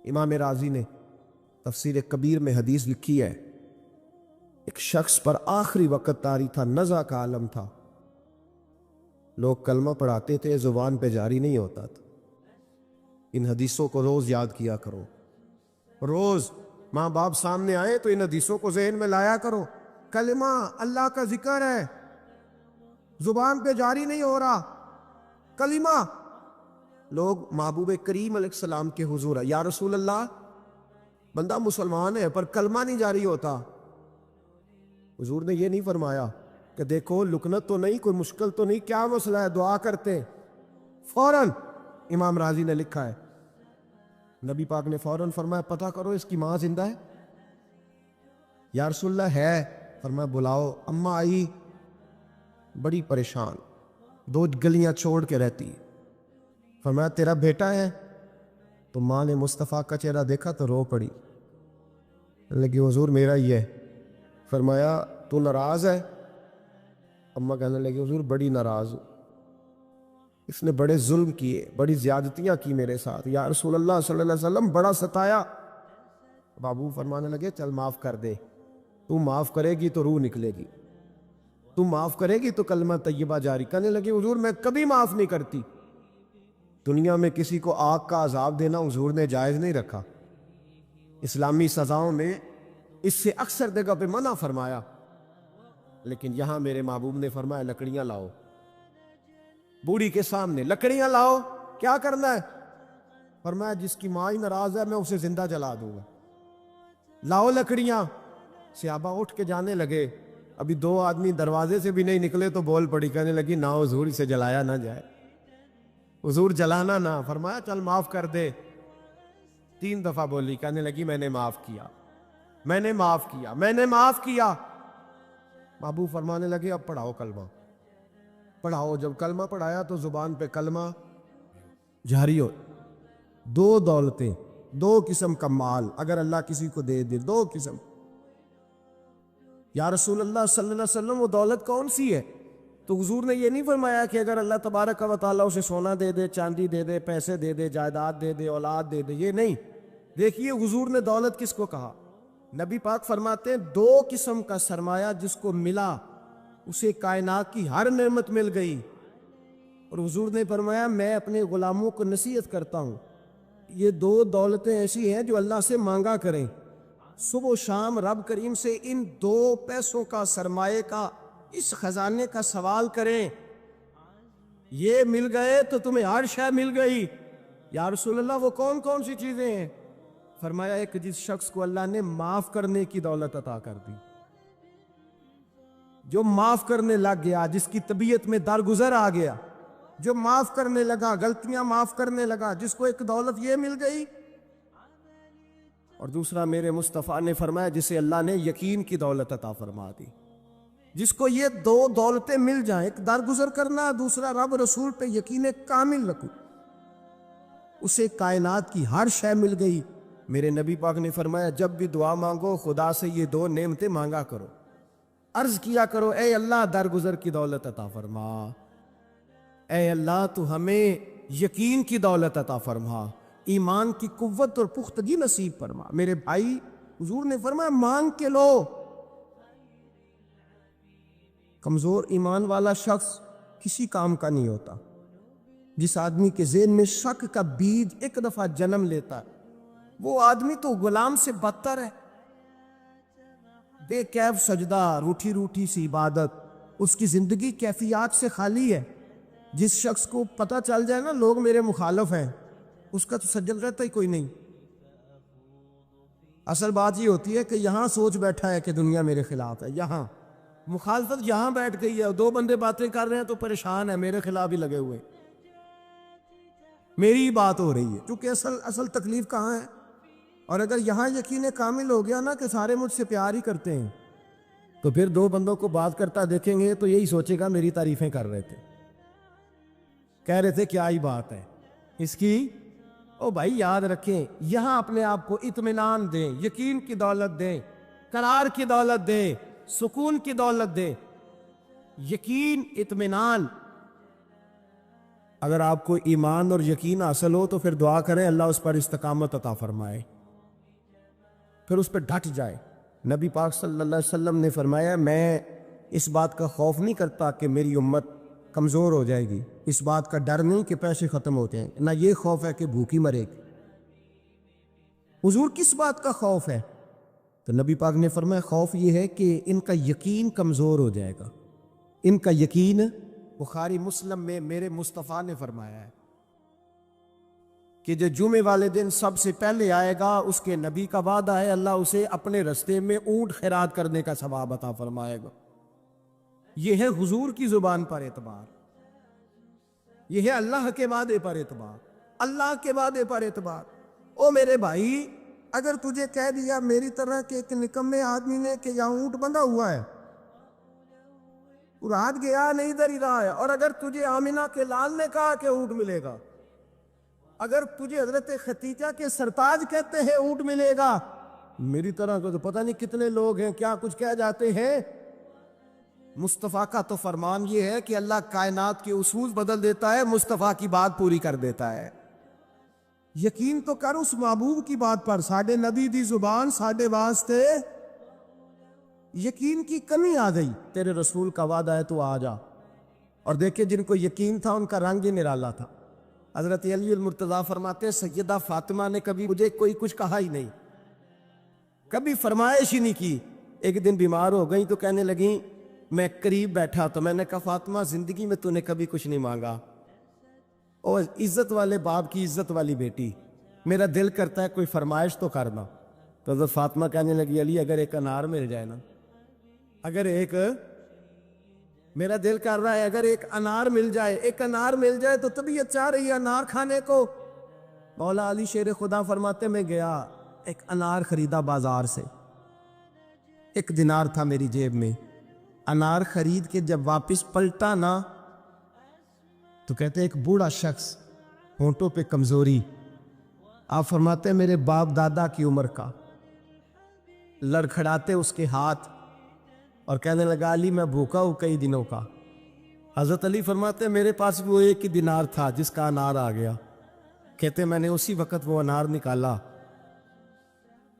امام رازی نے تفسیر کبیر میں حدیث لکھی ہے، ایک شخص پر آخری وقت طاری تھا، نزع کا عالم تھا، لوگ کلمہ پڑھاتے تھے، زبان پہ جاری نہیں ہوتا تھا۔ ان حدیثوں کو روز یاد کیا کرو، روز ماں باپ سامنے آئے تو ان حدیثوں کو ذہن میں لایا کرو۔ کلمہ اللہ کا ذکر ہے، زبان پہ جاری نہیں ہو رہا کلمہ، لوگ محبوب کریم علیہ السلام کے حضور ہے، یا رسول اللہ بندہ مسلمان ہے پر کلمہ نہیں جاری ہوتا۔ حضور نے یہ نہیں فرمایا کہ دیکھو لکنت تو نہیں، کوئی مشکل تو نہیں، کیا مسئلہ ہے، دعا کرتے۔ فوراً امام راضی نے لکھا ہے، نبی پاک نے فوراً فرمایا پتہ کرو اس کی ماں زندہ ہے؟ یا رسول اللہ ہے۔ فرمایا بلاؤ۔ اماں آئی، بڑی پریشان، 2 گلیاں چھوڑ کے رہتی۔ فرمایا تیرا بیٹا ہے؟ تو ماں نے مصطفیٰ کا چہرہ دیکھا تو رو پڑی، لگی حضور میرا ہی ہے۔ فرمایا تو ناراض ہے؟ اماں کہنے لگی حضور بڑی ناراض ہوں، اس نے بڑے ظلم کیے، بڑی زیادتیاں کی میرے ساتھ، یا رسول اللہ صلی اللہ علیہ وسلم بڑا ستایا۔ بابو فرمانے لگے چل معاف کر دے، تو معاف کرے گی تو روح نکلے گی، تو معاف کرے گی تو کلمہ طیبہ جاری۔ کہنے لگی حضور میں کبھی معاف نہیں کرتی۔ دنیا میں کسی کو آگ کا عذاب دینا حضور نے جائز نہیں رکھا، اسلامی سزاؤں میں اس سے اکثر جگہ پہ منع فرمایا، لیکن یہاں میرے محبوب نے فرمایا لکڑیاں لاؤ، بوڑھی کے سامنے لکڑیاں لاؤ، کیا کرنا ہے؟ فرمایا جس کی ماں ہی ناراض ہے میں اسے زندہ جلا دوں گا، لاؤ لکڑیاں۔ صحابہ اٹھ کے جانے لگے، ابھی 2 آدمی دروازے سے بھی نہیں نکلے تو بول پڑی، کہنے لگی نہ حضور اسے جلایا نہ جائے، حضور جلانا نہ۔ فرمایا چل معاف کر دے۔ 3 دفعہ بولی، کہنے لگی میں نے معاف کیا، میں نے معاف کیا، میں نے معاف کیا۔ محبوب فرمانے لگے اب پڑھاؤ کلمہ، پڑھاؤ۔ جب کلمہ پڑھایا تو زبان پہ کلمہ جاری ہو۔ 2 دولتیں، 2 قسم کا مال اگر اللہ کسی کو دے دے، 2 قسم۔ یا رسول اللہ صلی اللہ علیہ وسلم وہ دولت کون سی ہے؟ تو حضور نے یہ نہیں فرمایا کہ اگر اللہ تبارک و تعالیٰ اسے سونا دے دے، چاندی دے دے، پیسے دے دے، جائیداد دے دے، اولاد دے دے، یہ نہیں۔ دیکھیے حضور نے دولت کس کو کہا؟ نبی پاک فرماتے ہیں 2 قسم کا سرمایہ جس کو ملا اسے کائنات کی ہر نعمت مل گئی۔ اور حضور نے فرمایا میں اپنے غلاموں کو نصیحت کرتا ہوں یہ 2 دولتیں ایسی ہیں جو اللہ سے مانگا کریں، صبح و شام رب کریم سے ان 2 پیسوں کا، سرمایے کا، اس خزانے کا سوال کریں، یہ مل گئے تو تمہیں ہر شے مل گئی۔ یا رسول اللہ وہ کون کون سی چیزیں ہیں؟ فرمایا ایک جس شخص کو اللہ نے معاف کرنے کی دولت عطا کر دی، جو معاف کرنے لگ گیا، جس کی طبیعت میں درگزر آ گیا، جو معاف کرنے لگا، غلطیاں معاف کرنے لگا، جس کو ایک دولت یہ مل گئی۔ اور دوسرا میرے مصطفیٰ نے فرمایا جسے اللہ نے یقین کی دولت عطا فرما دی، جس کو یہ 2 دولتیں مل جائیں، ایک درگزر کرنا، دوسرا رب رسول پہ یقین کامل رکھو، اسے کائنات کی ہر شے مل گئی۔ میرے نبی پاک نے فرمایا جب بھی دعا مانگو خدا سے یہ 2 نعمتیں مانگا کرو، عرض کیا کرو اے اللہ درگزر کی دولت عطا فرما، اے اللہ تو ہمیں یقین کی دولت عطا فرما، ایمان کی قوت اور پختگی نصیب فرما۔ میرے بھائی حضور نے فرمایا مانگ کے لو۔ کمزور ایمان والا شخص کسی کام کا نہیں ہوتا۔ جس آدمی کے ذہن میں شک کا بیج ایک دفعہ جنم لیتا ہے وہ آدمی تو غلام سے بدتر ہے۔ بے کیف سجدہ، روٹھی روٹھی سی عبادت، اس کی زندگی کیفیات سے خالی ہے۔ جس شخص کو پتہ چل جائے نا لوگ میرے مخالف ہیں، اس کا تو سجل رہتا ہی کوئی نہیں۔ اصل بات یہ ہوتی ہے کہ یہاں سوچ بیٹھا ہے کہ دنیا میرے خلاف ہے، یہاں مخالفت یہاں بیٹھ گئی ہے، 2 بندے باتیں کر رہے ہیں تو پریشان ہے، میرے خلاف ہی لگے ہوئے، میری ہی بات ہو رہی ہے، کیونکہ اصل تکلیف کہاں ہے؟ اور اگر یہاں یقین کامل ہو گیا نا کہ سارے مجھ سے پیار ہی کرتے ہیں، تو پھر 2 بندوں کو بات کرتا دیکھیں گے تو یہی سوچے گا میری تعریفیں کر رہے تھے، کہہ رہے تھے کیا ہی بات ہے اس کی۔ او بھائی یاد رکھیں، یہاں اپنے آپ کو اطمینان دیں، یقین کی دولت دیں، قرار کی دولت دیں، سکون کی دولت دیں۔ یقین، اطمینان، اگر آپ کو ایمان اور یقین حاصل ہو تو پھر دعا کریں اللہ اس پر استقامت عطا فرمائے، پھر اس پہ ڈٹ جائے۔ نبی پاک صلی اللہ علیہ وسلم نے فرمایا میں اس بات کا خوف نہیں کرتا کہ میری امت کمزور ہو جائے گی، اس بات کا ڈر نہیں کہ پیسے ختم ہو جائیں، نہ یہ خوف ہے کہ بھوکی مرے گی۔ حضور کس بات کا خوف ہے؟ تو نبی پاک نے فرمایا خوف یہ ہے کہ ان کا یقین کمزور ہو جائے گا، ان کا یقین۔ بخاری مسلم میں میرے مصطفیٰ نے فرمایا ہے کہ جو جمعے والے دن سب سے پہلے آئے گا اس کے نبی کا وعدہ ہے اللہ اسے اپنے رستے میں اونٹ خیرات کرنے کا ثواب عطا فرمائے گا۔ یہ ہے حضور کی زبان پر اعتبار، یہ ہے اللہ کے وعدے پر اعتبار، اللہ کے وعدے پر اعتبار۔ او میرے بھائی، اگر تجھے کہہ دیا میری طرح کے ایک نکمے آدمی نے کہ یہاں اونٹ بندھا ہوا ہے، رات گیا نہیں ادھر ہی رہا ہے، اور اگر تجھے آمنہ کے لال نے کہا کہ اونٹ ملے گا، اگر تجھے حضرت ختیجہ کے سرتاج کہتے ہیں اونٹ ملے گا، میری طرح کو تو پتہ نہیں کتنے لوگ ہیں کیا کچھ کہہ جاتے ہیں۔ مصطفیٰ کا تو فرمان یہ ہے کہ اللہ کائنات کے اصول بدل دیتا ہے، مصطفیٰ کی بات پوری کر دیتا ہے۔ یقین تو کر اس محبوب کی بات پر، ساڈے نبی دی زبان ساڈے واسطے یقین کی کمی آ گئی، تیرے رسول کا وعدہ ہے تو آ جا۔ اور دیکھیں جن کو یقین تھا ان کا رنگ ہی نرالا تھا۔ حضرت علی المرتضیٰ فرماتے ہیں سیدہ فاطمہ نے کبھی مجھے کوئی کچھ کہا ہی نہیں، کبھی فرمائش ہی نہیں کی۔ ایک دن بیمار ہو گئی تو کہنے لگیں، میں قریب بیٹھا تو میں نے کہا فاطمہ زندگی میں تو نے کبھی کچھ نہیں مانگا، اور عزت والے باپ کی عزت والی بیٹی، میرا دل کرتا ہے کوئی فرمائش تو کرنا۔ تو حضرت فاطمہ کہنے لگی علی اگر ایک انار مل جائے نا، اگر ایک، میرا دل کر رہا ہے اگر ایک انار مل جائے، ایک انار مل جائے تو طبیعت چاہ رہی ہے انار کھانے کو۔ مولا علی شیر خدا فرماتے میں گیا ایک انار خریدا بازار سے، 1 دینار تھا میری جیب میں، انار خرید کے جب واپس پلٹا نا تو کہتے ایک بوڑھا شخص، ہونٹوں پہ کمزوری، آپ فرماتے ہیں میرے باپ دادا کی عمر کا، لڑکھڑاتے اس کے ہاتھ اور کہنے لگا علی میں بھوکا ہوں کئی دنوں کا۔ حضرت علی فرماتے ہیں میرے پاس وہ 1 ہی دینار تھا جس کا انار آ گیا، کہتے میں نے اسی وقت وہ انار نکالا،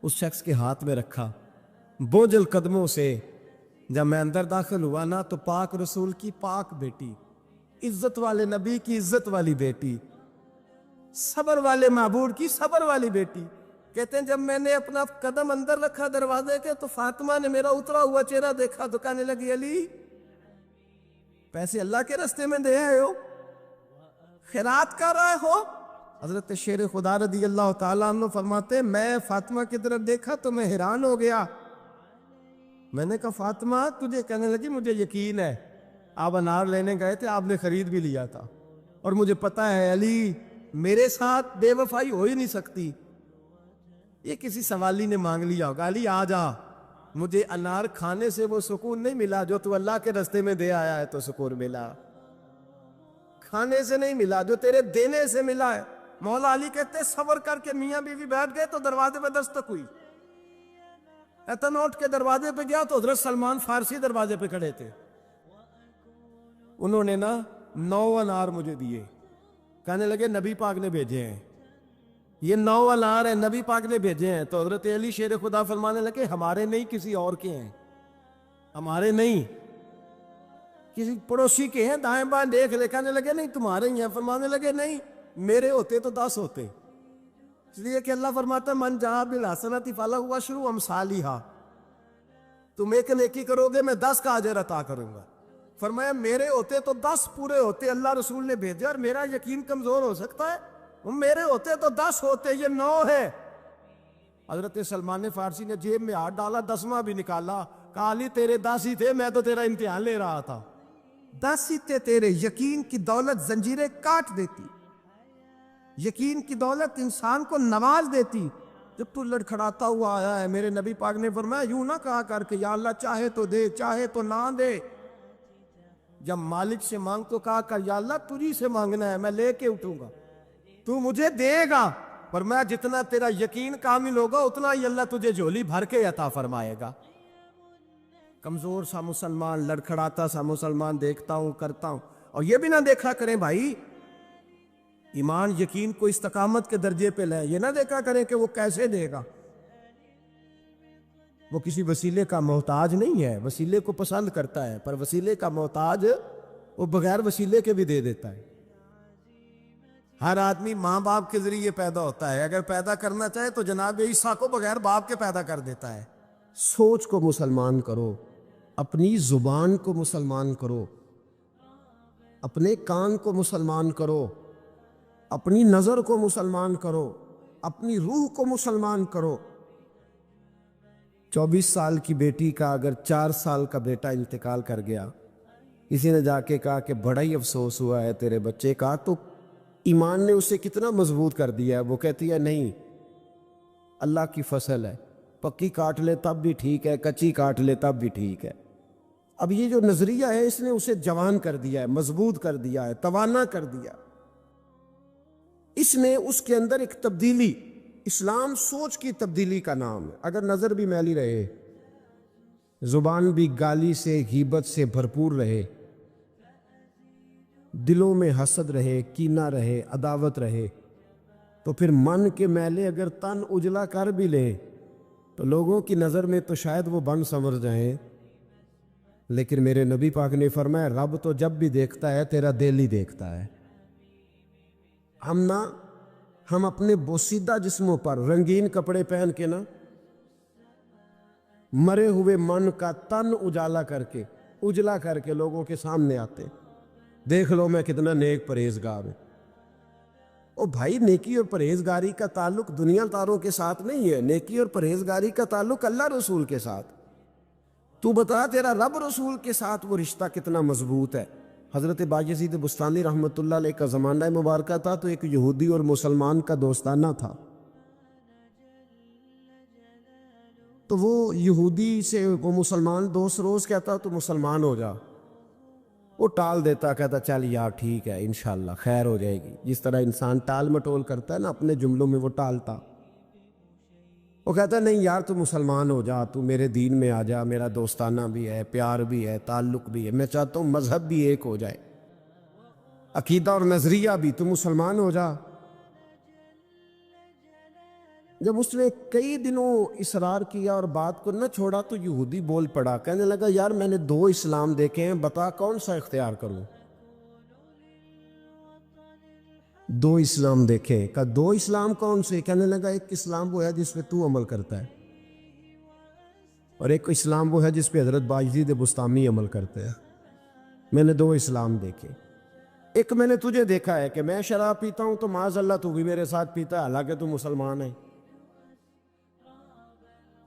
اس شخص کے ہاتھ میں رکھا، بوجھل قدموں سے جب میں اندر داخل ہوا نا تو پاک رسول کی پاک بیٹی، عزت والے نبی کی عزت والی بیٹی، صبر والے معبود کی صبر والی بیٹی، کہتے ہیں جب میں نے اپنا قدم اندر رکھا دروازے کے تو فاطمہ نے میرا اترا ہوا چہرہ دیکھا تو کہنے لگی علی پیسے اللہ کے راستے میں دے آئے ہو، خیرات کر رہے ہو۔ حضرت شیر خدا رضی اللہ تعالیٰ عنہ فرماتے ہیں میں فاطمہ کی طرف دیکھا تو میں حیران ہو گیا، میں نے کہا فاطمہ تجھے، کہنے لگی مجھے یقین ہے آپ انار لینے گئے تھے، آپ نے خرید بھی لیا تھا، اور مجھے پتا ہے علی میرے ساتھ بے وفائی ہو ہی نہیں سکتی، یہ کسی سوالی نے مانگ لیا ہوگا، علی آ جا، مجھے انار کھانے سے وہ سکون نہیں ملا جو تو اللہ کے راستے میں دے آیا ہے تو سکون ملا، کھانے سے نہیں ملا جو تیرے دینے سے ملا ہے۔ مولا علی کہتے صبر کر کے میاں بیوی بیٹھ گئے تو دروازے پہ دستک ہوئی، ایتنوٹ کے دروازے پہ گیا تو حضرت سلمان فارسی دروازے پہ کھڑے تھے، انہوں نے نا 9 انار مجھے دیے، کہنے لگے نبی پاک نے بھیجے ہیں، یہ 9 انار ہیں نبی پاک نے بھیجے ہیں۔ تو حضرت علی شیر خدا فرمانے لگے ہمارے نہیں کسی اور کے ہیں، ہمارے نہیں کسی پڑوسی کے ہیں، دائیں بائیں دیکھ لے، کہنے لگے نہیں تمہارے ہی ہیں، فرمانے لگے نہیں میرے ہوتے تو 10 ہوتے، اس لیے کہ اللہ فرماتا ہے من جاء بالحسنۃ فلہ عشر امثالھا، تم ایک نیکی کرو گے میں 10 کا اجر عطا کروں گا۔ فرمایا میرے ہوتے تو 10 پورے ہوتے، اللہ رسول نے بھیجا اور میرا یقین کمزور ہو سکتا ہے، میرے ہوتے تو 10 ہوتے، یہ 9 ہے۔ حضرت سلمان فارسی نے جیب میں ہاتھ ڈالا، 10واں بھی نکالا، کہا علی تیرے 10 ہی تھے، میں تو تیرا امتحان لے رہا تھا، 10 ہی تھے تیرے۔ یقین کی دولت زنجیریں کاٹ دیتی، یقین کی دولت انسان کو نواز دیتی۔ جب تو لڑکھڑاتا ہوا آیا ہے، میرے نبی پاک نے فرمایا یوں نہ کہا کر کے یا اللہ چاہے تو دے چاہے تو نہ دے، جب مالک سے مانگ تو کہا کر یا اللہ تجھی سے مانگنا ہے، میں لے کے اٹھوں گا، تو مجھے دے گا، پر میں جتنا تیرا یقین کامل ہوگا اتنا ہی اللہ تجھے جھولی بھر کے عطا فرمائے گا۔ کمزور سا مسلمان، لڑکھڑاتا سا مسلمان دیکھتا ہوں کرتا ہوں، اور یہ بھی نہ دیکھا کریں بھائی ایمان یقین کو استقامت کے درجے پہ لائیں، یہ نہ دیکھا کریں کہ وہ کیسے دے گا، وہ کسی وسیلے کا محتاج نہیں ہے، وسیلے کو پسند کرتا ہے، پر وسیلے کا محتاج وہ بغیر وسیلے کے بھی دے دیتا ہے۔ ہر آدمی ماں باپ کے ذریعے پیدا ہوتا ہے، اگر پیدا کرنا چاہے تو جناب عیسیٰ کو بغیر باپ کے پیدا کر دیتا ہے۔ سوچ کو مسلمان کرو، اپنی زبان کو مسلمان کرو، اپنے کان کو مسلمان کرو، اپنی نظر کو مسلمان کرو، اپنی روح کو مسلمان کرو۔ 24 سال کی بیٹی کا اگر 4 سال کا بیٹا انتقال کر گیا، کسی نے جا کے کہا کہ بڑا ہی افسوس ہوا ہے تیرے بچے کا، تو ایمان نے اسے کتنا مضبوط کر دیا ہے۔ وہ کہتی ہے نہیں، اللہ کی فصل ہے، پکی کاٹ لے تب بھی ٹھیک ہے، کچی کاٹ لے تب بھی ٹھیک ہے۔ اب یہ جو نظریہ ہے اس نے اسے جوان کر دیا ہے، مضبوط کر دیا ہے، توانا کر دیا۔ اس نے اس کے اندر ایک تبدیلی، اسلام سوچ کی تبدیلی کا نام ہے۔ اگر نظر بھی میلی رہے، زبان بھی گالی سے غیبت سے بھرپور رہے، دلوں میں حسد رہے، کینہ رہے، عداوت رہے، تو پھر من کے میلے اگر تن اجلا کر بھی لے تو لوگوں کی نظر میں تو شاید وہ بن سنور جائیں، لیکن میرے نبی پاک نے فرمایا رب تو جب بھی دیکھتا ہے تیرا دل ہی دیکھتا ہے۔ ہم اپنے بوسیدہ جسموں پر رنگین کپڑے پہن کے نا مرے ہوئے من کا تن اجلا کر کے لوگوں کے سامنے آتے، دیکھ لو میں کتنا نیک پرہیزگار ہوں۔ او بھائی، نیکی اور پرہیزگاری کا تعلق دنیا داروں کے ساتھ نہیں ہے، نیکی اور پرہیزگاری کا تعلق اللہ رسول کے ساتھ۔ تو بتا تیرا رب رسول کے ساتھ وہ رشتہ کتنا مضبوط ہے۔ حضرت بایزید بستانی رحمۃ اللہ علیہ کا زمانہ مبارکہ تھا، تو ایک یہودی اور مسلمان کا دوستانہ تھا، تو وہ یہودی سے وہ مسلمان دوست روز کہتا تو مسلمان ہو جا، وہ ٹال دیتا، کہتا چل یار ٹھیک ہے انشاءاللہ خیر ہو جائے گی، جس طرح انسان ٹال مٹول کرتا ہے نا اپنے جملوں میں، وہ ٹالتا۔ وہ کہتا نہیں یار تو مسلمان ہو جا، تو میرے دین میں آ جا، میرا دوستانہ بھی ہے، پیار بھی ہے، تعلق بھی ہے، میں چاہتا ہوں مذہب بھی ایک ہو جائے، عقیدہ اور نظریہ بھی، تو مسلمان ہو جا۔ جب اس نے کئی دنوں اصرار کیا اور بات کو نہ چھوڑا تو یہودی بول پڑا، کہنے لگا یار میں نے 2 اسلام دیکھے ہیں، بتا کون سا اختیار کروں۔ 2 اسلام دیکھے، کہا 2 اسلام کون سے؟ کہنے لگا ایک اسلام وہ ہے جس پہ تو عمل کرتا ہے، اور ایک اسلام وہ ہے جس پہ حضرت بایزید بستامی عمل کرتے ہیں۔ میں نے 2 اسلام دیکھے، ایک میں نے تجھے دیکھا ہے کہ میں شراب پیتا ہوں تو معاذ اللہ تو بھی میرے ساتھ پیتا ہے، حالانکہ تو مسلمان ہے۔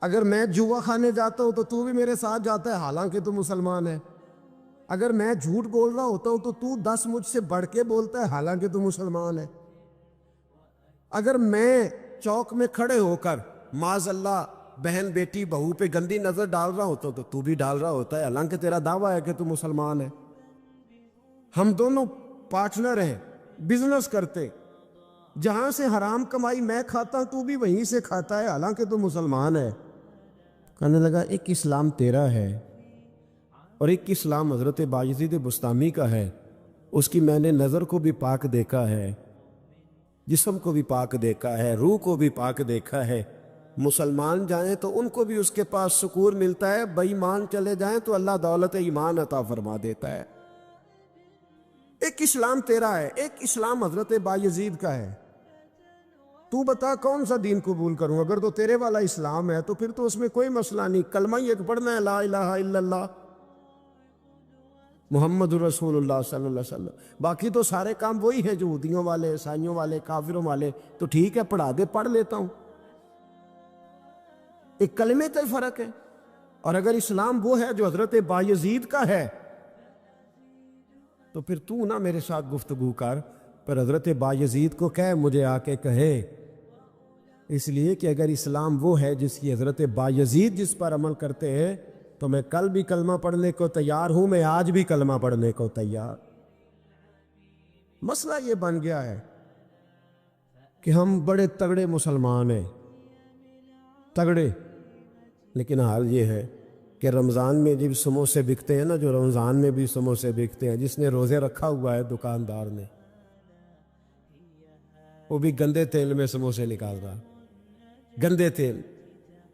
اگر میں جوا کھانے جاتا ہوں تو تو بھی میرے ساتھ جاتا ہے، حالانکہ تو مسلمان ہے۔ اگر میں جھوٹ بول رہا ہوتا ہوں تو تو 10 مجھ سے بڑھ کے بولتا ہے، حالانکہ تو مسلمان ہے۔ اگر میں چوک میں کھڑے ہو کر معاذ اللہ بہن بیٹی بہو پہ گندی نظر ڈال رہا ہوتا تو تو بھی ڈال رہا ہوتا ہے، حالانکہ تیرا دعویٰ ہے کہ تو مسلمان ہے۔ ہم دونوں پارٹنر ہیں، بزنس کرتے، جہاں سے حرام کمائی میں کھاتا ہوں تو بھی وہیں سے کھاتا ہے، حالانکہ تو مسلمان ہے۔ کہنے لگا ایک اسلام تیرا ہے اور ایک اسلام حضرت بایزید بستامی کا ہے، اس کی میں نے نظر کو بھی پاک دیکھا ہے، جسم کو بھی پاک دیکھا ہے، روح کو بھی پاک دیکھا ہے۔ مسلمان جائیں تو ان کو بھی اس کے پاس سکون ملتا ہے، بے ایمان چلے جائیں تو اللہ دولت ایمان عطا فرما دیتا ہے۔ ایک اسلام تیرا ہے، ایک اسلام حضرت بایزید کا ہے، تو بتا کون سا دین قبول کروں؟ اگر تو تیرے والا اسلام ہے تو پھر تو اس میں کوئی مسئلہ نہیں، کلمہ ہی ایک پڑھنا ہے، لا الہ الا اللہ محمد رسول اللہ صلی اللہ علیہ وسلم، باقی تو سارے کام وہی ہیں، یہودیوں والے، عیسائیوں والے، کافروں والے، تو ٹھیک ہے پڑھا دے، پڑھ لیتا ہوں، ایک کلمے کا فرق ہے۔ اور اگر اسلام وہ ہے جو حضرت بایزید کا ہے تو پھر تو نہ میرے ساتھ گفتگو کر، پر حضرت بایزید کو کہے مجھے آ کے کہے، اس لیے کہ اگر اسلام وہ ہے جس کی حضرت بایزید جس پر عمل کرتے ہیں تو میں کل بھی کلمہ پڑھنے کو تیار ہوں، میں آج بھی کلمہ پڑھنے کو تیار۔ مسئلہ یہ بن گیا ہے کہ ہم بڑے تگڑے مسلمان ہیں، تگڑے، لیکن حال یہ ہے کہ رمضان میں جب سموسے بکتے ہیں نا، جو رمضان میں بھی سموسے بکتے ہیں، جس نے روزے رکھا ہوا ہے دکاندار نے، وہ بھی گندے تیل میں سموسے نکال رہا، گندے تیل۔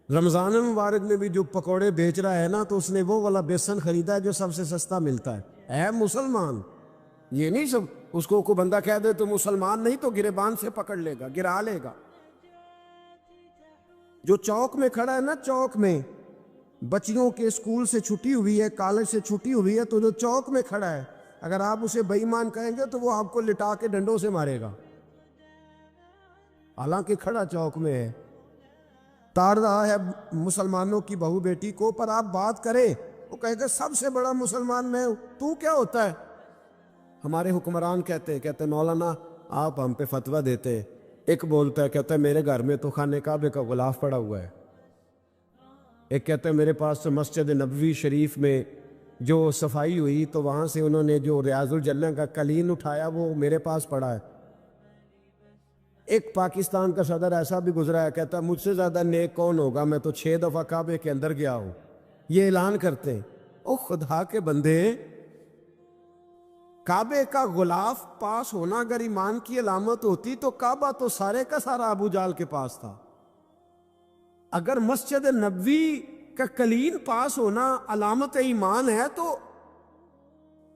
رمضان المبارک میں بھی جو پکوڑے بیچ رہا ہے نا، تو اس نے وہ والا بیسن خریدا ہے جو سب سے سستا ملتا ہے مسلمان۔ یہ نہیں سب اس کو کوئی بندہ کہہ دے تو مسلمان نہیں، تو گریبان سے پکڑ لے گا، گرا لے گا۔ جو چوک میں کھڑا ہے نا، چوک میں بچیوں کے اسکول سے چھٹی ہوئی ہے، کالج سے چھٹی ہوئی ہے، تو جو چوک میں کھڑا ہے، اگر آپ اسے بے ایمان کہیں گے تو وہ آپ کو لٹا کے ڈنڈوں سے مارے گا، حالانکہ کھڑا چوک میں ہے، تار رہا ہے مسلمانوں کی بہو بیٹی کو۔ پر آپ بات کریں، وہ کہے گا سب سے بڑا مسلمان میں ہوں، تو کیا ہوتا ہے؟ ہمارے حکمران کہتے مولانا آپ ہم پہ فتویٰ دیتے۔ ایک بولتا ہے، کہتا ہے میرے گھر میں تو خانہ کعبے کا غلاف پڑا ہوا ہے۔ ایک کہتا ہے میرے پاس تو مسجد نبوی شریف میں جو صفائی ہوئی تو وہاں سے انہوں نے جو ریاض الجنہ کا قلین اٹھایا وہ میرے پاس پڑا ہے۔ ایک پاکستان کا صدر ایسا بھی گزرا ہے، کہتا ہے مجھ سے زیادہ نیک کون ہوگا، میں تو 6 دفعہ کعبے کے اندر گیا ہوں۔ یہ اعلان کرتے ہیں۔ او خدا کے بندے، کعبے کا غلاف پاس ہونا اگر ایمان کی علامت ہوتی تو کعبہ تو سارے کا سارا ابو جال کے پاس تھا۔ اگر مسجد نبوی کا قلین پاس ہونا علامت ایمان ہے تو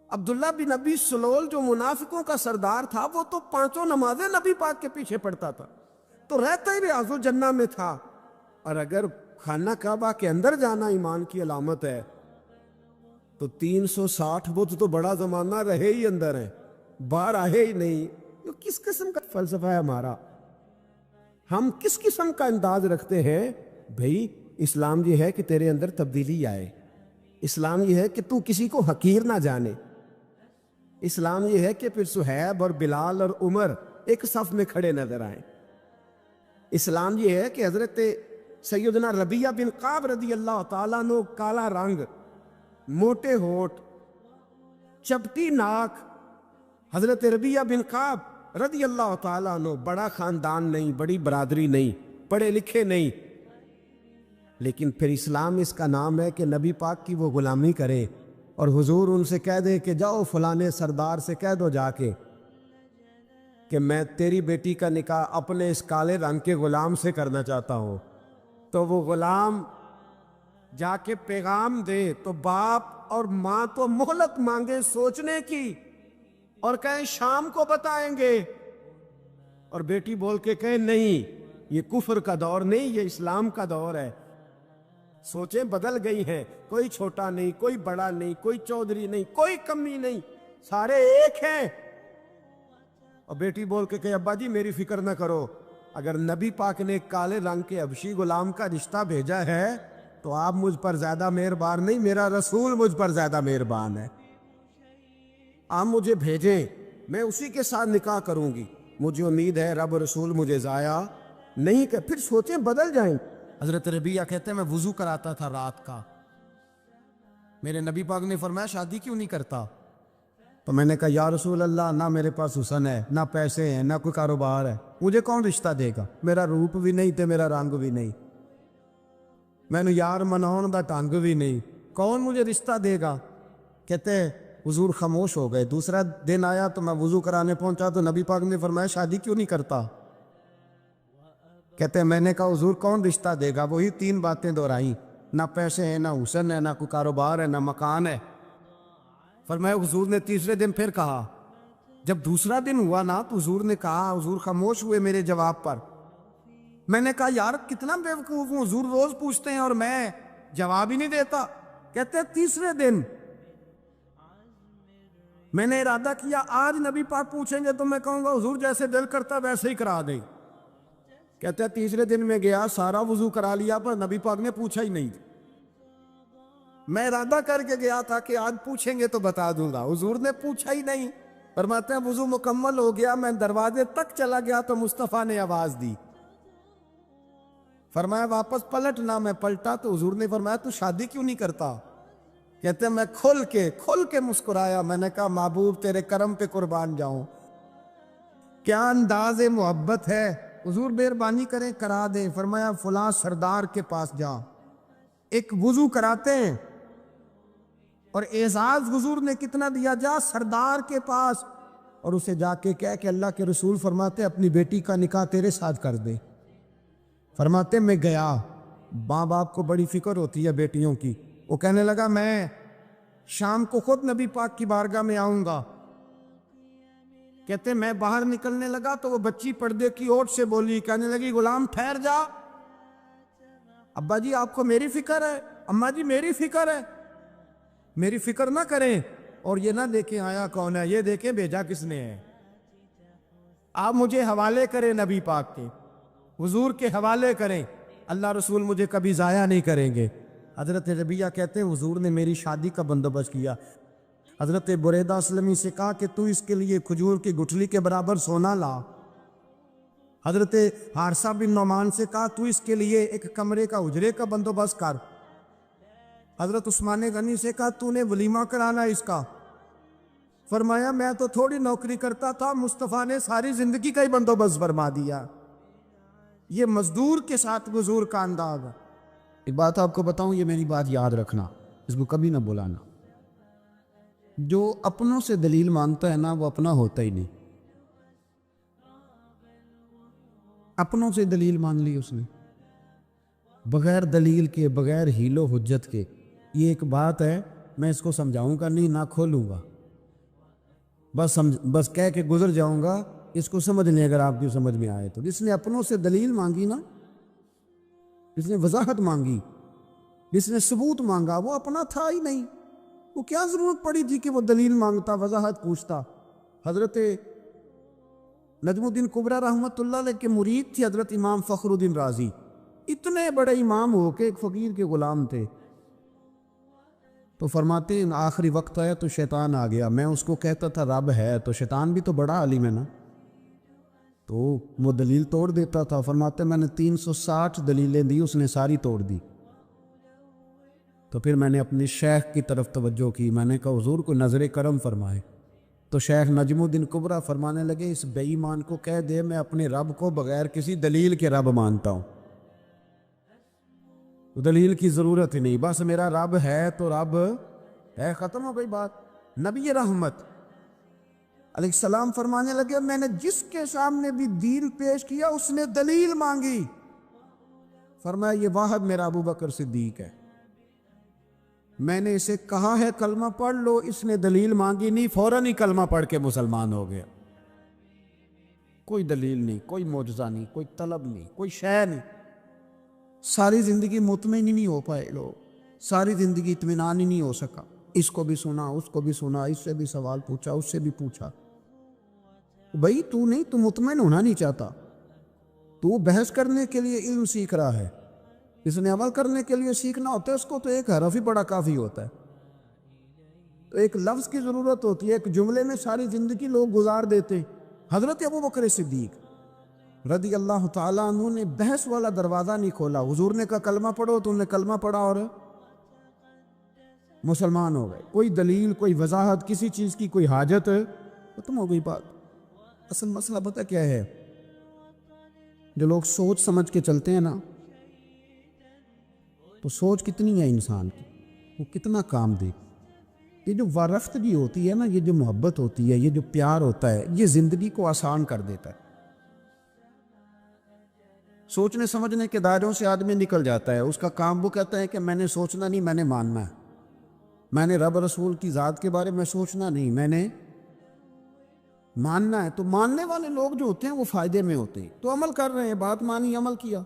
عبداللہ بن ابی سلول جو منافقوں کا سردار تھا، وہ تو 5 نمازیں نبی پاک کے پیچھے پڑھتا تھا، تو رہتا ہی ریاض الجنہ میں تھا۔ اور اگر خانہ کعبہ کے اندر جانا ایمان کی علامت ہے تو 360 بت تو بڑا زمانہ رہے ہی اندر ہیں، باہر آئے ہی نہیں۔ یہ کس قسم کا فلسفہ ہے ہمارا؟ ہم کس قسم کا انداز رکھتے ہیں؟ بھئی اسلام یہ ہے کہ تیرے اندر تبدیلی آئے، اسلام یہ ہے کہ تو کسی کو حقیر نہ جانے، اسلام یہ ہے کہ پھر صہیب اور بلال اور عمر ایک صف میں کھڑے نظر آئیں، اسلام یہ ہے کہ حضرت سیدنا ربیعہ بن کعب رضی اللہ تعالیٰ عنہ، کالا رنگ، موٹے ہونٹ، چپٹی ناک، حضرت ربیعہ بن کعب رضی اللہ تعالیٰ عنہ، بڑا خاندان نہیں، بڑی برادری نہیں، پڑھے لکھے نہیں، لیکن پھر اسلام اس کا نام ہے کہ نبی پاک کی وہ غلامی کرے، اور حضور ان سے کہہ دے کہ جاؤ فلانے سردار سے کہہ دو جا کے کہ میں تیری بیٹی کا نکاح اپنے اس کالے رنگ کے غلام سے کرنا چاہتا ہوں، تو وہ غلام جا کے پیغام دے تو باپ اور ماں تو مہلت مانگے سوچنے کی اور کہیں شام کو بتائیں گے، اور بیٹی بول کے کہیں نہیں یہ کفر کا دور نہیں، یہ اسلام کا دور ہے۔ سوچیں بدل گئی ہیں، کوئی چھوٹا نہیں، کوئی بڑا نہیں، کوئی چودھری نہیں، کوئی کمی نہیں، سارے ایک ہیں۔ اور بیٹی بول کے کہ ابا جی میری فکر نہ کرو، اگر نبی پاک نے کالے رنگ کے حبشی غلام کا رشتہ بھیجا ہے تو آپ مجھ پر زیادہ مہربان نہیں، میرا رسول مجھ پر زیادہ مہربان ہے، آپ مجھے بھیجیں، میں اسی کے ساتھ نکاح کروں گی، مجھے امید ہے رب رسول مجھے ضائع نہیں کہ پھر سوچیں بدل جائیں۔ حضرت ربیعہ کہتے ہیں میں وضو کراتا تھا رات کا، میرے نبی پاک نے فرمایا شادی کیوں نہیں کرتا؟ تو میں نے کہا یا رسول اللہ، نہ میرے پاس حسن ہے، نہ پیسے ہیں، نہ کوئی کاروبار ہے، مجھے کون رشتہ دے گا؟ میرا روپ بھی نہیں تے میرا رنگ بھی نہیں، میں نے یار مناؤن دا ٹانگ بھی نہیں، کون مجھے رشتہ دے گا؟ کہتے حضور خاموش ہو گئے۔ دوسرا دن آیا تو میں وضو کرانے پہنچا تو نبی پاک نے فرمایا شادی کیوں نہیں کرتا؟ کہتے ہیں میں نے کہا حضور کون رشتہ دے گا؟ وہی 3 باتیں دہرائیں، نہ پیسے ہیں، نہ حسن ہے، نہ کوئی کاروبار ہے، نہ مکان ہے۔ فرمایا حضور نے تیسرے دن پھر کہا، جب دوسرا دن ہوا نا تو حضور نے کہا، حضور خاموش ہوئے میرے جواب پر۔ میں نے کہا یار کتنا بے وقوف ہوں، حضور روز پوچھتے ہیں اور میں جواب ہی نہیں دیتا۔ کہتے ہیں تیسرے دن میں نے ارادہ کیا آج نبی پاک پوچھیں گے تو میں کہوں گا حضور جیسے دل کرتا ویسے ہی کرا دیں۔ کہتے ہیں تیسرے دن میں گیا، سارا وضو کرا لیا پر نبی پاک نے پوچھا ہی نہیں۔ میں ارادہ کر کے گیا تھا کہ آج پوچھیں گے تو بتا دوں گا، حضور نے پوچھا ہی نہیں۔ فرماتے ہیں وضو مکمل ہو گیا، میں دروازے تک چلا گیا تو مصطفیٰ نے آواز دی، فرمایا واپس پلٹنا، میں پلٹا تو حضور نے فرمایا تو شادی کیوں نہیں کرتا؟ کہتے ہیں میں کھل کے مسکرایا، میں نے کہا محبوب تیرے کرم پہ قربان جاؤں، کیا انداز محبت ہے، حضور مہربانی کریں کرا دیں۔ فرمایا فلاں سردار کے پاس جا، ایک وضو کراتے ہیں، اور اعزاز حضور نے کتنا دیا، جا سردار کے پاس اور اسے جا کے کہہ کہ اللہ کے رسول فرماتے اپنی بیٹی کا نکاح تیرے ساتھ کر دے۔ فرماتے میں گیا، ماں باپ کو بڑی فکر ہوتی ہے بیٹیوں کی، وہ کہنے لگا میں شام کو خود نبی پاک کی بارگاہ میں آؤں گا۔ کہتے میں باہر نکلنے لگا تو وہ بچی پردے کی اوٹ سے بولی، کہنے لگی غلام ٹھہر جا، ابا جی آپ کو میری فکر ہے، اماں جی میری فکر ہے، میری فکر نہ کریں، اور یہ نہ دیکھیں آیا کون ہے، یہ دیکھیں بھیجا کس نے ہے۔ آپ مجھے حوالے کریں نبی پاک کے، حضور کے حوالے کریں، اللہ رسول مجھے کبھی ضائع نہیں کریں گے۔ حضرت ربیہ کہتے ہیں حضور نے میری شادی کا بندوبست کیا۔ حضرت بریدہ اسلمی سے کہا کہ تو اس کے لیے کھجور کی گٹھلی کے برابر سونا لا۔ حضرت حارثہ بن نعمان سے کہا تو اس کے لیے ایک کمرے کا اجرے کا بندوبست کر۔ حضرت عثمان غنی سے کہا تو نے ولیمہ کرانا اس کا۔ فرمایا میں تو تھوڑی نوکری کرتا تھا، مصطفیٰ نے ساری زندگی کا ہی بندوبست فرما دیا۔ یہ مزدور کے ساتھ حضور کا انداز ہے۔ ایک بات آپ کو بتاؤں، یہ میری بات یاد رکھنا، اس کو کبھی نہ بلانا، جو اپنوں سے دلیل مانگتا ہے نا وہ اپنا ہوتا ہی نہیں۔ اپنوں سے دلیل مان لی اس نے، بغیر دلیل کے، بغیر حیل و حجت کے۔ یہ ایک بات ہے، میں اس کو سمجھاؤں گا نہیں، نہ کھولوں گا، بس کہہ کے گزر جاؤں گا۔ اس کو سمجھ لیں اگر آپ کی سمجھ میں آئے تو۔ جس نے اپنوں سے دلیل مانگی نا، جس نے وضاحت مانگی، جس نے ثبوت مانگا، وہ اپنا تھا ہی نہیں۔ وہ کیا ضرورت پڑی تھی کہ وہ دلیل مانگتا، وضاحت پوچھتا۔ حضرت نجم الدین کبریٰ رحمۃ اللہ علیہ کے مرید تھے حضرت امام فخر الدین رازی، اتنے بڑے امام ہو کے ایک فقیر کے غلام تھے۔ تو فرماتے ہیں آخری وقت آیا تو شیطان آ گیا، میں اس کو کہتا تھا رب ہے، تو شیطان بھی تو بڑا عالم ہے نا، تو وہ دلیل توڑ دیتا تھا۔ فرماتے میں نے 360 دلیلیں دی، اس نے ساری توڑ دی۔ تو پھر میں نے اپنی شیخ کی طرف توجہ کی، میں نے کہا حضور کو نظر کرم فرمائے۔ تو شیخ نجم الدین کبریٰ فرمانے لگے اس بے ایمان کو کہہ دے میں اپنے رب کو بغیر کسی دلیل کے رب مانتا ہوں، دلیل کی ضرورت ہی نہیں، بس میرا رب ہے تو رب ہے، ختم ہو گئی بات۔ نبی رحمت علیہ السلام فرمانے لگے میں نے جس کے سامنے بھی دلیل پیش کیا اس نے دلیل مانگی، فرمایا یہ واحد میرا ابو بکر صدیق ہے، میں نے اسے کہا ہے کلمہ پڑھ لو، اس نے دلیل مانگی نہیں، فوراً ہی کلمہ پڑھ کے مسلمان ہو گیا۔ کوئی دلیل نہیں، کوئی معجزہ نہیں، کوئی طلب نہیں، کوئی شے نہیں۔ ساری زندگی مطمئن ہی نہیں ہو پائے لوگ، ساری زندگی اطمینان ہی نہیں ہو سکا، اس کو بھی سنا، اس کو بھی سنا، اس سے بھی سوال پوچھا، اس سے بھی پوچھا۔ بھائی تو نہیں، تو مطمئن ہونا نہیں چاہتا، تو بحث کرنے کے لیے علم سیکھ رہا ہے، اس نے عمل کرنے کے لیے سیکھنا ہوتا ہے، اس کو تو ایک حرف ہی بڑا کافی ہوتا ہے، تو ایک لفظ کی ضرورت ہوتی ہے، ایک جملے میں ساری زندگی لوگ گزار دیتے ہیں۔ حضرت ابو بکر صدیق رضی اللہ تعالیٰ عنہ نے بحث والا دروازہ نہیں کھولا، حضور نے کہا کلمہ پڑھو تو انہوں نے کلمہ پڑھا اور مسلمان ہو گئے۔ کوئی دلیل، کوئی وضاحت، کسی چیز کی کوئی حاجت، ختم ہو گئی بات۔ اصل مسئلہ پتہ کیا ہے، جو لوگ سوچ سمجھ کے چلتے ہیں نا، تو سوچ کتنی ہے انسان کی، وہ کتنا کام دے۔ یہ جو وارفتگی ہوتی ہے نا، یہ جو محبت ہوتی ہے، یہ جو پیار ہوتا ہے، یہ زندگی کو آسان کر دیتا ہے۔ سوچنے سمجھنے کے دائروں سے آدمی نکل جاتا ہے، اس کا کام وہ کہتا ہے کہ میں نے سوچنا نہیں، میں نے ماننا ہے، میں نے رب رسول کی ذات کے بارے میں سوچنا نہیں، میں نے ماننا ہے۔ تو ماننے والے لوگ جو ہوتے ہیں وہ فائدے میں ہوتے ہیں، تو عمل کر رہے ہیں، بات مانی، عمل کیا۔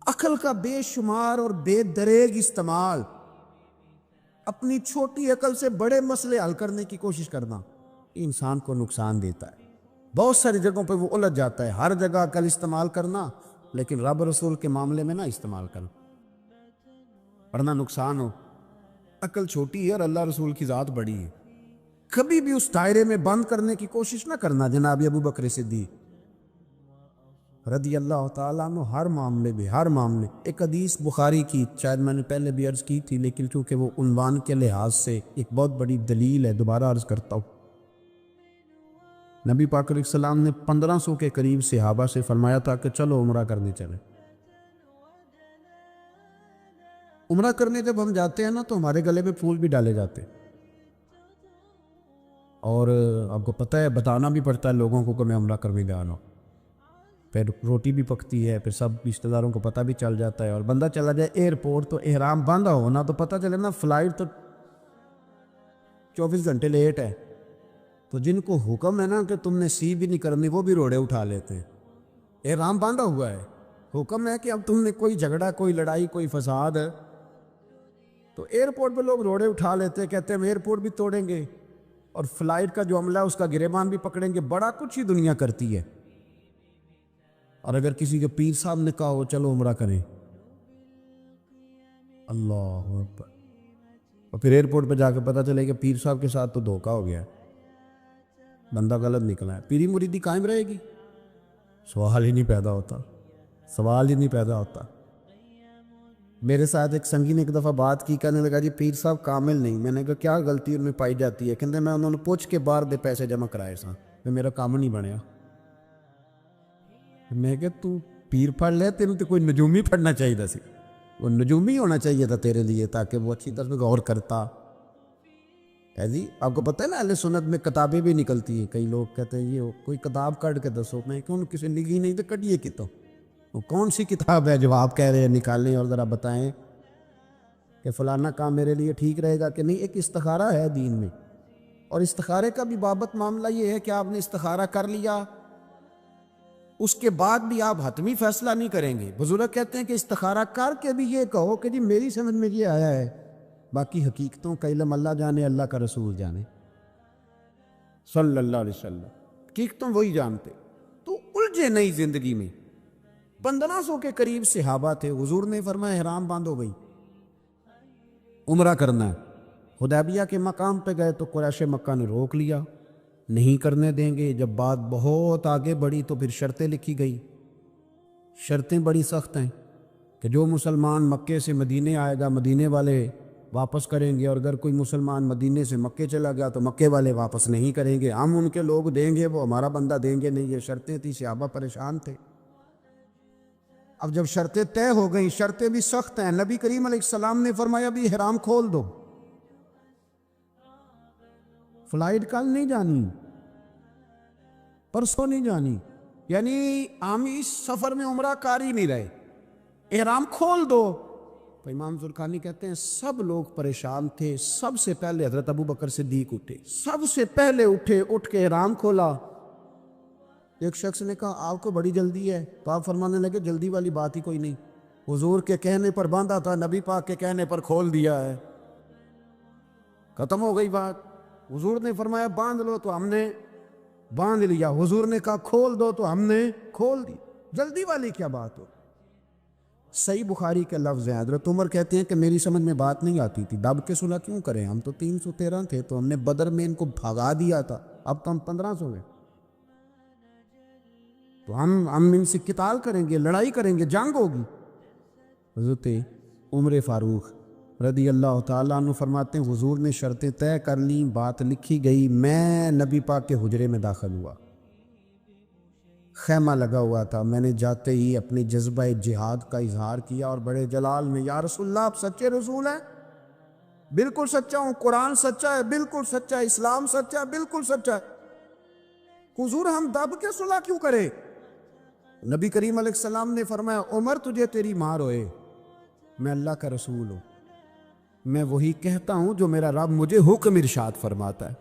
عقل کا بے شمار اور بے دریغ استعمال، اپنی چھوٹی عقل سے بڑے مسئلے حل کرنے کی کوشش کرنا، انسان کو نقصان دیتا ہے۔ بہت ساری جگہوں پہ وہ الجھ جاتا ہے، ہر جگہ عقل استعمال کرنا، لیکن رب رسول کے معاملے میں نہ استعمال کرنا، ورنہ نقصان ہو۔ عقل چھوٹی ہے اور اللہ رسول کی ذات بڑی ہے، کبھی بھی اس دائرے میں بند کرنے کی کوشش نہ کرنا۔ جناب ابو بکر صدیق رضی اللہ تعالیٰ عنہ ہر معاملے میں، ہر معاملے، ایک حدیث بخاری کی، شاید میں نے پہلے بھی عرض کی تھی، لیکن چونکہ وہ عنوان کے لحاظ سے ایک بہت بڑی دلیل ہے، دوبارہ عرض کرتا ہوں۔ نبی پاک علیہ السلام نے 1500 کے قریب صحابہ سے فرمایا تھا کہ چلو عمرہ کرنے چلیں۔ عمرہ کرنے جب ہم جاتے ہیں نا تو ہمارے گلے میں پھول بھی ڈالے جاتے ہیں، اور آپ کو پتہ ہے بتانا بھی پڑتا ہے لوگوں کو کہ میں عمرہ کرنے جا رہا ہوں، پھر روٹی بھی پکتی ہے، پھر سب رشتہ داروں کو پتہ بھی چل جاتا ہے، اور بندہ چلا جائے ایئرپورٹ تو احرام باندھا ہونا تو پتہ چلے نا فلائٹ تو 24 گھنٹے لیٹ ہے، تو جن کو حکم ہے نا کہ تم نے سی بھی نہیں کرنی وہ بھی روڑے اٹھا لیتے ہیں، احرام باندھا ہوا ہے، حکم ہے کہ اب تم نے کوئی جھگڑا، کوئی لڑائی، کوئی فساد ہے تو ایئرپورٹ پہ لوگ روڑے اٹھا لیتے ہیں، کہتے ہیں ہم ایئرپورٹ بھی توڑیں گے اور فلائٹ کا جو عملہ ہے اس کا گریبان بھی پکڑیں گے، بڑا کچھ ہی دنیا کرتی ہے۔ اور اگر کسی کے پیر صاحب نے کہا ہو چلو عمرہ کریں، اللہ اکبر، اور پھر ایئرپورٹ پہ جا کے پتہ چلے کہ پیر صاحب کے ساتھ تو دھوکہ ہو گیا ہے، بندہ غلط نکلا ہے، پیری مریدی قائم رہے گی؟ سوال ہی نہیں پیدا ہوتا، سوال ہی نہیں پیدا ہوتا۔ میرے ساتھ ایک سنگی نے ایک دفعہ بات کی، کہنے لگا جی پیر صاحب کامل نہیں، میں نے کہا کیا غلطی ان میں پائی جاتی ہے؟ کہتے میں انہوں نے پوچھ کے باہر دے پیسے جمع کرائے سا، پھر میرا کام نہیں بنیا۔ میں کہ تو پیر پڑھ لے، تیرے تو کوئی نجومی پڑھنا چاہیے تھا، سی وہ نجومی ہونا چاہیے تھا تیرے لیے، تاکہ وہ اچھی طرح غور کرتا ہے۔ جی آپ کو پتہ ہے نا اہل سنت میں کتابیں بھی نکلتی ہیں، کئی لوگ کہتے ہیں یہ کوئی کتاب کٹ کے دسو، میں کیوں کسی لکھی نہیں تو کٹیے کتوں، وہ کون سی کتاب ہے جو آپ کہہ رہے ہیں نکالیں اور ذرا بتائیں کہ فلانا کام میرے لیے ٹھیک رہے گا کہ نہیں۔ ایک استخارہ ہے دین میں، اور استخارے کا بھی بابت معاملہ یہ ہے کہ آپ نے استخارہ کر لیا، اس کے بعد بھی آپ حتمی فیصلہ نہیں کریں گے۔ بزرگ کہتے ہیں کہ استخارہ کر کے بھی یہ کہو کہ جی میری سمجھ میں یہ آیا ہے، باقی حقیقتوں کا علم اللہ جانے، اللہ کا رسول جانے صلی اللہ علیہ وسلم، حقیقتوں وہی جانتے۔ تو الجھے نہیں زندگی میں۔ 1500 کے قریب صحابہ تھے، حضور نے فرمایا احرام باندھو بھائی، عمرہ کرنا ہے۔ حدیبیہ کے مقام پہ گئے تو قریش مکہ نے روک لیا، نہیں کرنے دیں گے۔ جب بات بہت آگے بڑھی تو پھر شرطیں لکھی گئی، شرطیں بڑی سخت ہیں کہ جو مسلمان مکے سے مدینے آئے گا مدینے والے واپس کریں گے، اور اگر کوئی مسلمان مدینے سے مکے چلا گیا تو مکے والے واپس نہیں کریں گے، ہم ان کے لوگ دیں گے، وہ ہمارا بندہ دیں گے نہیں۔ یہ شرطیں تھیں، صحابہ پریشان تھے۔ اب جب شرطیں طے ہو گئیں، شرطیں بھی سخت ہیں، نبی کریم علیہ السلام نے فرمایا بھی احرام کھول دو، فلائٹ کل نہیں جانی، پرسوں نہیں جانی، یعنی ہم اس سفر میں عمرہ کار ہی نہیں رہے، احرام کھول دو۔ تو امام ذوالقرنی کہتے ہیں سب لوگ پریشان تھے، سب سے پہلے حضرت ابو بکر صدیق اٹھے، سب سے پہلے اٹھے، اٹھ کے احرام کھولا۔ ایک شخص نے کہا آپ کو بڑی جلدی ہے، تو آپ فرمانے لگے جلدی والی بات ہی کوئی نہیں، حضور کے کہنے پر باندھا تھا، نبی پاک کے کہنے پر کھول دیا ہے، ختم ہو گئی بات۔ حضور نے فرمایا باندھ لو تو ہم نے باندھ لیا، حضور نے کہا کھول دو تو ہم نے کھول دی، جلدی والی کیا بات ہو۔ صحیح بخاری کے لفظ ہیں، حضرت عمر کہتے ہیں کہ میری سمجھ میں بات نہیں آتی تھی، دب کے صلح کیوں کریں، ہم تو 313 تھے، تو ہم نے بدر میں ان کو بھگا دیا تھا، اب تو ہم 1500 ہیں، تو ہم ان سے قتال کریں گے، لڑائی کریں گے، جنگ ہوگی۔ حضرت عمر فاروق رضی اللہ تعالیٰ عنہ فرماتے ہیں حضور نے شرطیں طے کر لیں، بات لکھی گئی، میں نبی پاک کے حجرے میں داخل ہوا، خیمہ لگا ہوا تھا، میں نے جاتے ہی اپنی جذبہ جہاد کا اظہار کیا اور بڑے جلال میں یا رسول اللہ آپ سچے رسول ہیں؟ بالکل سچا ہوں، قرآن سچا ہے، بالکل سچا ہے، اسلام سچا ہے، بالکل سچا ہے، حضور ہم دب کے صلح کیوں کرے؟ نبی کریم علیہ السلام نے فرمایا عمر تجھے تیری ماں روئے، میں اللہ کا رسول ہوں، میں وہی کہتا ہوں جو میرا رب مجھے حکم ارشاد فرماتا ہے۔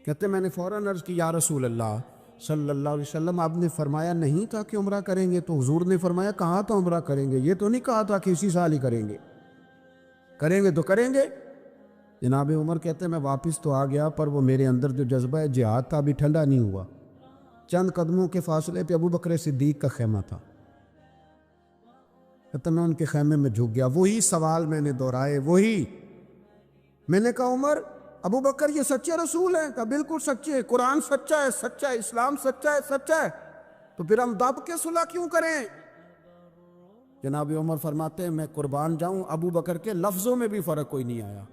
کہتے میں نے فوراً عرض کی یا رسول اللہ صلی اللہ علیہ وسلم آپ نے فرمایا نہیں تھا کہ عمرہ کریں گے، تو حضور نے فرمایا کہا تھا عمرہ کریں گے، یہ تو نہیں کہا تھا کہ اسی سال ہی کریں گے، کریں گے تو کریں گے۔ جناب عمر کہتے ہیں میں واپس تو آ گیا، پر وہ میرے اندر جو جذبہ جہاد تھا ابھی ٹھنڈا نہیں ہوا۔ چند قدموں کے فاصلے پہ ابو بکر صدیق کا خیمہ تھا، کہتے میں ان کے خیمے میں جھک گیا، وہی سوال میں نے دہرائے، وہی میں نے کہا عمر ابو بکر یہ سچے رسول ہیں؟ کہا بالکل سچے، قرآن سچا ہے، سچا ہے، اسلام سچا ہے، سچا ہے، تو پھر ہم دب کے صلح کیوں کریں؟ جناب عمر فرماتے ہیں میں قربان جاؤں ابو بکر کے لفظوں میں بھی فرق کوئی نہیں آیا،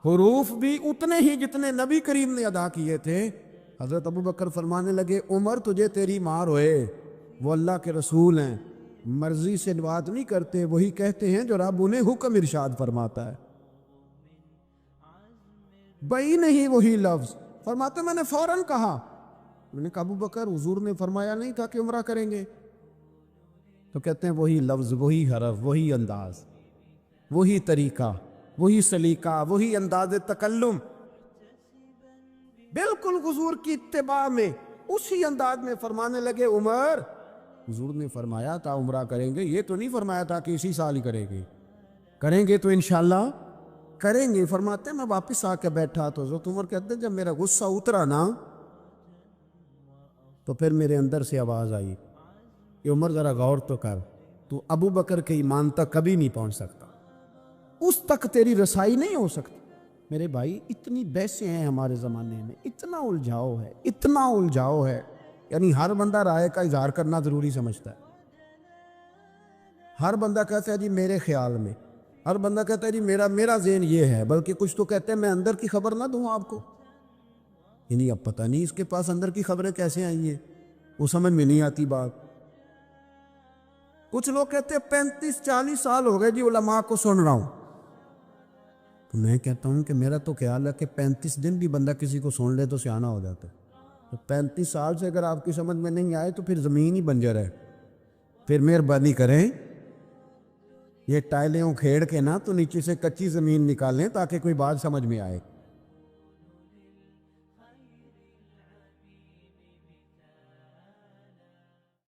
حروف بھی اتنے ہی جتنے نبی کریم نے ادا کیے تھے۔ حضرت ابو بکر فرمانے لگے عمر تجھے تیری ماں روئے، وہ اللہ کے رسول ہیں، مرضی سے بات نہیں کرتے، وہی کہتے ہیں جو رب انہیں حکم ارشاد فرماتا ہے۔ بئی نہیں وہی لفظ. فرماتے میں نے فوراً کہا. میں نے کہا ابو بکر حضور نے فرمایا نہیں تھا کہ عمرہ کریں گے؟ تو کہتے ہیں وہی لفظ، وہی حرف، وہی انداز، وہی طریقہ، وہی سلیقہ، وہی انداز تکلم، بالکل حضور کی اتباع میں اسی انداز میں فرمانے لگے. عمر، حضور نے فرمایا تھا عمرہ کریں گے، یہ تو نہیں فرمایا تھا کہ اسی سال ہی کریں گے. کریں گے تو انشاءاللہ کریں گے. فرماتے ہیں میں واپس آ کے بیٹھا تو حضرت عمر کہتے ہیں جب میرا غصہ اترا نا تو پھر میرے اندر سے آواز آئی کہ عمر ذرا غور تو کر، تو ابو بکر کے ایمان تک کبھی نہیں پہنچ سکتا، اس تک تیری رسائی نہیں ہو سکتی. میرے بھائی اتنی بحثیں ہیں ہمارے زمانے میں، اتنا الجھاؤ ہے، اتنا الجھاؤ ہے، یعنی ہر بندہ رائے کا اظہار کرنا ضروری سمجھتا ہے. ہر بندہ کہتا ہے جی میرے خیال میں، ہر بندہ کہتا ہے جی میرا ذہن یہ ہے، بلکہ کچھ تو کہتے ہیں میں اندر کی خبر نہ دوں آپ کو. یعنی اب پتہ نہیں اس کے پاس اندر کی خبریں کیسے آئی ہیں، وہ سمجھ میں نہیں آتی بات. کچھ لوگ کہتے ہیں 35-40 سال ہو گئے جی علماء کو سن رہا ہوں. تو میں کہتا ہوں کہ میرا تو خیال ہے کہ 35 دن بھی بندہ کسی کو سن لے تو سیانہ ہو جاتا ہے. تو 35 سال سے اگر آپ کی سمجھ میں نہیں آئے تو پھر زمین ہی بنجر ہے. پھر مہربانی کریں یہ ٹائلیں اکھیڑ کے نا تو نیچے سے کچی زمین نکالیں تاکہ کوئی بات سمجھ میں آئے.